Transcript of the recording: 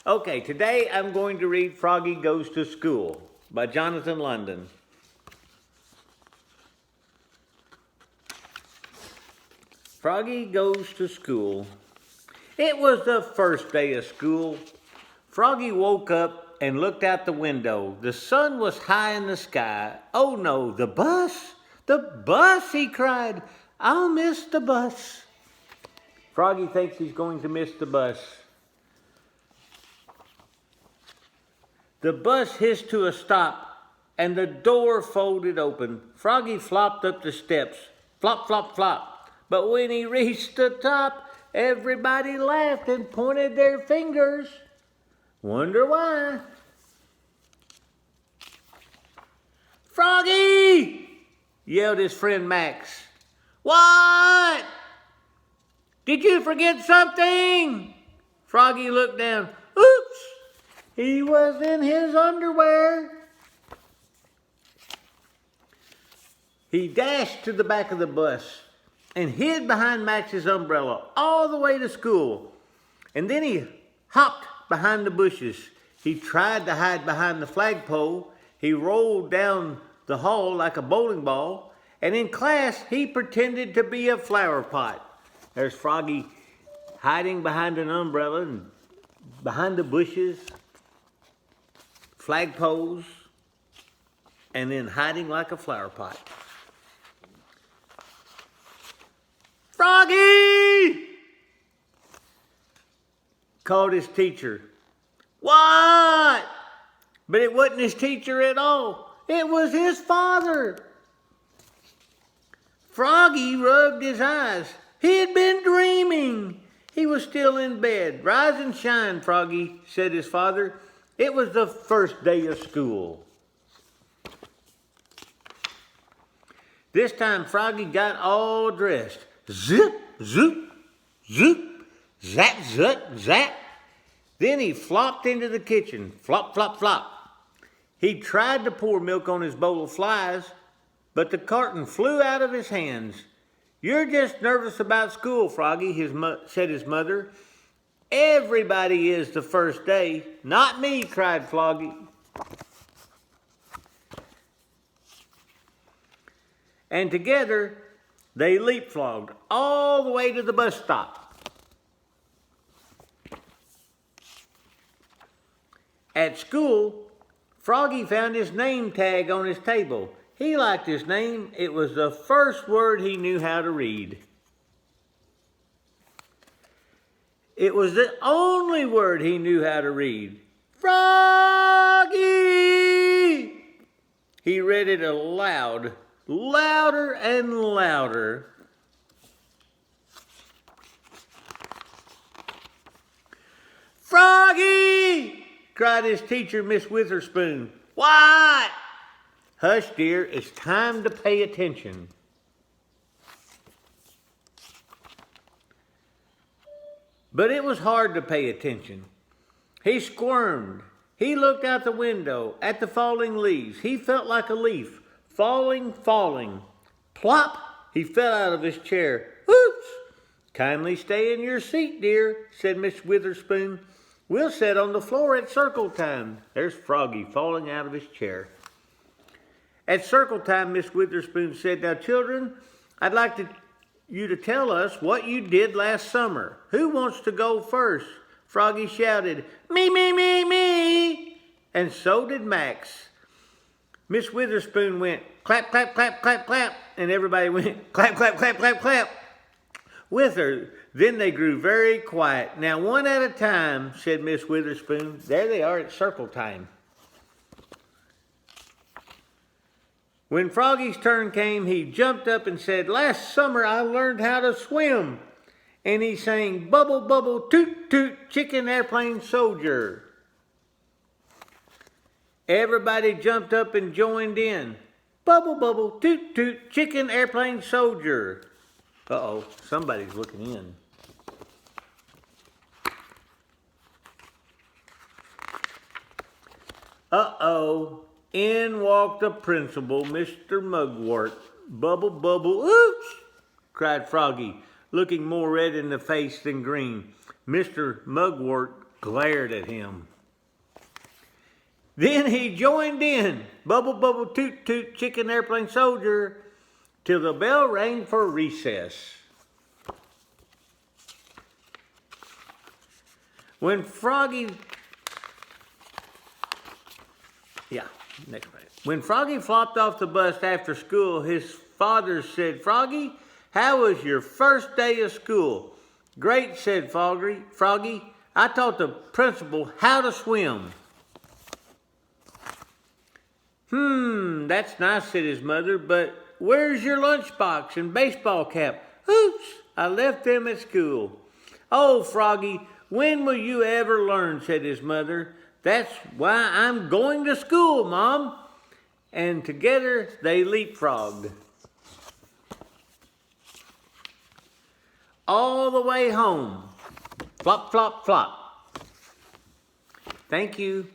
Okay, today I'm going to read Froggy Goes to School by Jonathan London. Froggy Goes to School. It was the first day of school. Froggy woke up and looked out the window. The sun was high in the sky. Oh no, the bus! The bus, he cried. I'll miss the bus. Froggy thinks he's going to miss the bus. The bus hissed to a stop, and the door folded open. Froggy flopped up the steps. Flop, flop, flop. But when he reached the top, everybody laughed and pointed their fingers. Wonder why? Froggy! Yelled his friend Max. What? Did you forget something? Froggy looked down. Oops! He was in his underwear. He dashed to the back of the bus and hid behind Max's umbrella all the way to school. And then he hopped behind the bushes. He tried to hide behind the flagpole. He rolled down the hall like a bowling ball. And in class, he pretended to be a flower pot. There's Froggy hiding behind an umbrella and behind the bushes, flagpoles, and then hiding like a flower pot. Froggy! Called his teacher. What? But it wasn't his teacher at all. It was his father. Froggy rubbed his eyes. He had been dreaming. He was still in bed. Rise and shine, Froggy, said his father. It was the first day of school. This time Froggy got all dressed. Zip, zoop, zoop, zap, zut, zap. Then he flopped into the kitchen. Flop, flop, flop. He tried to pour milk on his bowl of flies, but the carton flew out of his hands. You're just nervous about school, Froggy, said his mother. Everybody is the first day. Not me, cried Froggy. And together, they leapfrogged all the way to the bus stop. At school, Froggy found his name tag on his table. He liked his name. It was the first word he knew how to read. It was the only word he knew how to read. Froggy! He read it aloud, louder and louder. Froggy! Cried his teacher, Miss Witherspoon. What? Hush, dear, it's time to pay attention. But it was hard to pay attention. He squirmed. He looked out the window at the falling leaves. He felt like a leaf, falling, falling. Plop! He fell out of his chair. Oops! Kindly stay in your seat, dear, said Miss Witherspoon. We'll sit on the floor at circle time. There's Froggy falling out of his chair. At circle time, Miss Witherspoon said, Now, children, I'd like you to tell us what you did last summer. Who wants to go first? Froggy shouted, Me, me, me, me. And so did Max. Miss Witherspoon went, clap, clap, clap, clap, clap. And everybody went, clap, clap, clap, clap, clap. With her. Then they grew very quiet. Now, one at a time, said Miss Witherspoon. There they are at circle time. When Froggy's turn came, he jumped up and said, Last summer I learned how to swim. And he sang, Bubble, bubble, toot, toot, chicken airplane soldier. Everybody jumped up and joined in. Bubble, bubble, toot, toot, chicken airplane soldier. Uh-oh, somebody's looking in. Uh-oh. In walked the principal, Mr. Mugwort. Bubble, bubble, oops, cried Froggy, looking more red in the face than green. Mr. Mugwort glared at him. Then he joined in, bubble, bubble, toot, toot, chicken airplane soldier, till the bell rang for recess. When Froggy, When Froggy flopped off the bus after school, his father said, "Froggy, how was your first day of school?" "Great," said Froggy. "I taught the principal how to swim." That's nice," said his mother, "but where's your lunchbox and baseball cap?" "Oops, I left them at school." "Oh, Froggy, when will you ever learn?" said his mother. "That's why I'm going to school, Mom." And together they leapfrogged all the way home. Flop, flop, flop. Thank you.